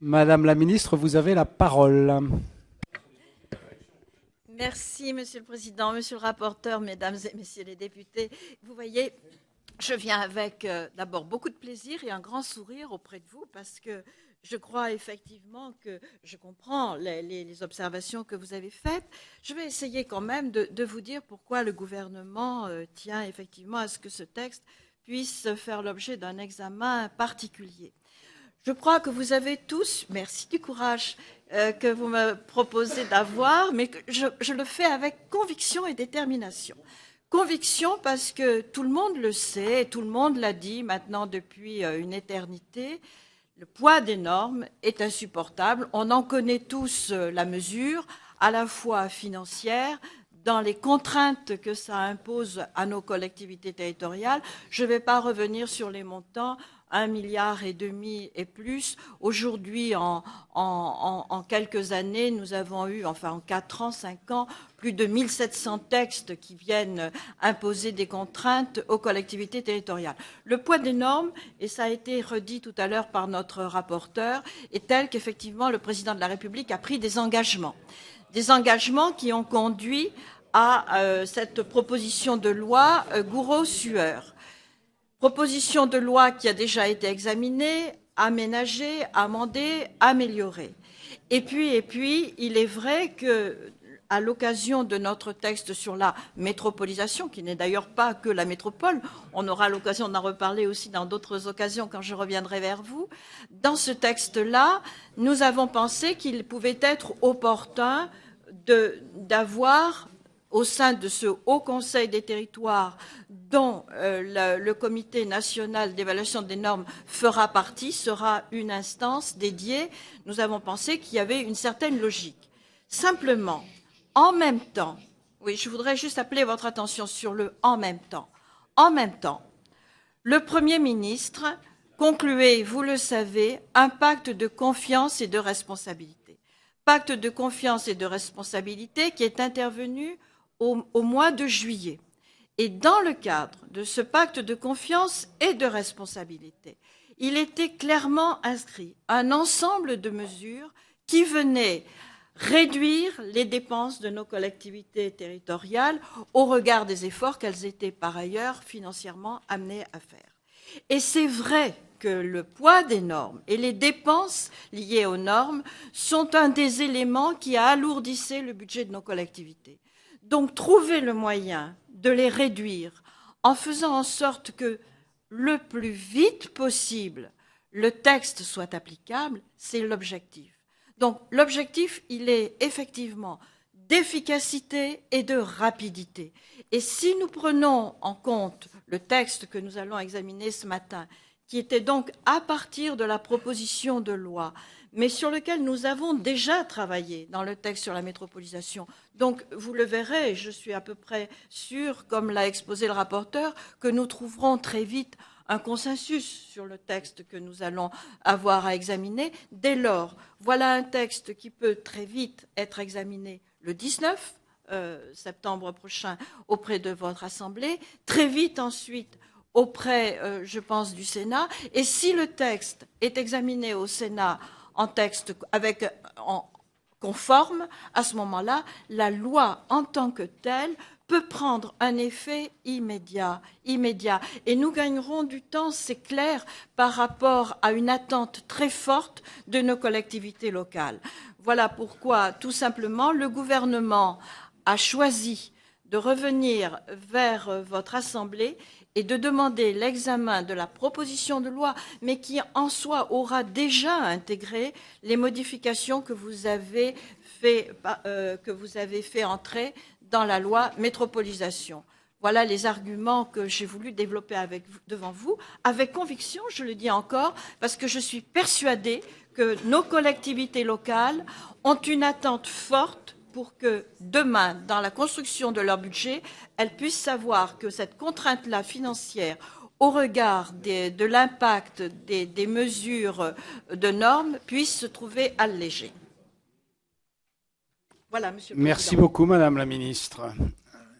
Madame la ministre, vous avez la parole. Merci, Monsieur le Président, Monsieur le rapporteur, Mesdames et Messieurs les députés. Vous voyez, je viens avec d'abord beaucoup de plaisir et un grand sourire auprès de vous parce que je crois effectivement que je comprends les observations que vous avez faites. Je vais essayer quand même de vous dire pourquoi le gouvernement tient effectivement à ce que ce texte puisse faire l'objet d'un examen particulier. Je crois que vous avez tous, merci du courage que vous me proposez d'avoir, mais que je le fais avec conviction et détermination. Conviction parce que tout le monde le sait, tout le monde l'a dit maintenant depuis une éternité, le poids des normes est insupportable. On en connaît tous la mesure, à la fois financière, dans les contraintes que ça impose à nos collectivités territoriales. Je ne vais pas revenir sur les montants, 1,5 milliard et plus. Aujourd'hui, en quelques années, nous avons eu, enfin en 4 ans, 5 ans, plus de 1700 textes qui viennent imposer des contraintes aux collectivités territoriales. Le poids des normes, et ça a été redit tout à l'heure par notre rapporteur, est tel qu'effectivement le président de la République a pris des engagements. Des engagements qui ont conduit à cette proposition de loi Gourault-Sueur. Proposition de loi qui a déjà été examinée, aménagée, amendée, améliorée. Et puis, il est vrai que, à l'occasion de notre texte sur la métropolisation, qui n'est d'ailleurs pas que la métropole, on aura l'occasion d'en reparler aussi dans d'autres occasions quand je reviendrai vers vous, dans ce texte-là, nous avons pensé qu'il pouvait être opportun d'avoir au sein de ce Haut Conseil des territoires dont le Comité national d'évaluation des normes fera partie, sera une instance dédiée, nous avons pensé qu'il y avait une certaine logique. Simplement, en même temps, oui, je voudrais juste appeler votre attention sur le « en même temps ». En même temps, le Premier ministre concluait, vous le savez, un pacte de confiance et de responsabilité. Pacte de confiance et de responsabilité qui est intervenu au mois de juillet. Et dans le cadre de ce pacte de confiance et de responsabilité, il était clairement inscrit un ensemble de mesures qui venaient réduire les dépenses de nos collectivités territoriales au regard des efforts qu'elles étaient par ailleurs financièrement amenées à faire. Et c'est vrai que le poids des normes et les dépenses liées aux normes sont un des éléments qui a alourdissé le budget de nos collectivités. Donc, trouver le moyen de les réduire en faisant en sorte que le plus vite possible, le texte soit applicable, c'est l'objectif. Donc, l'objectif, il est effectivement d'efficacité et de rapidité. Et si nous prenons en compte le texte que nous allons examiner ce matin, qui était donc à partir de la proposition de loi, mais sur lequel nous avons déjà travaillé dans le texte sur la métropolisation. Donc, vous le verrez, je suis à peu près sûre, comme l'a exposé le rapporteur, que nous trouverons très vite un consensus sur le texte que nous allons avoir à examiner. Dès lors, voilà un texte qui peut très vite être examiné le 19 septembre prochain auprès de votre Assemblée, très vite ensuite auprès, je pense, du Sénat. Et si le texte est examiné au Sénat en texte conforme, à ce moment-là, la loi en tant que telle peut prendre un effet immédiat. Et nous gagnerons du temps, c'est clair, par rapport à une attente très forte de nos collectivités locales. Voilà pourquoi, tout simplement, le gouvernement a choisi de revenir vers votre Assemblée et de demander l'examen de la proposition de loi, mais qui en soi aura déjà intégré les modifications que vous avez fait entrer dans la loi métropolisation. Voilà les arguments que j'ai voulu développer devant vous, avec conviction, je le dis encore, parce que je suis persuadée que nos collectivités locales ont une attente forte pour que demain, dans la construction de leur budget, elles puissent savoir que cette contrainte-là financière, au regard de l'impact des mesures de normes, puisse se trouver allégée. Voilà, Monsieur le Président. Merci beaucoup, Madame la ministre.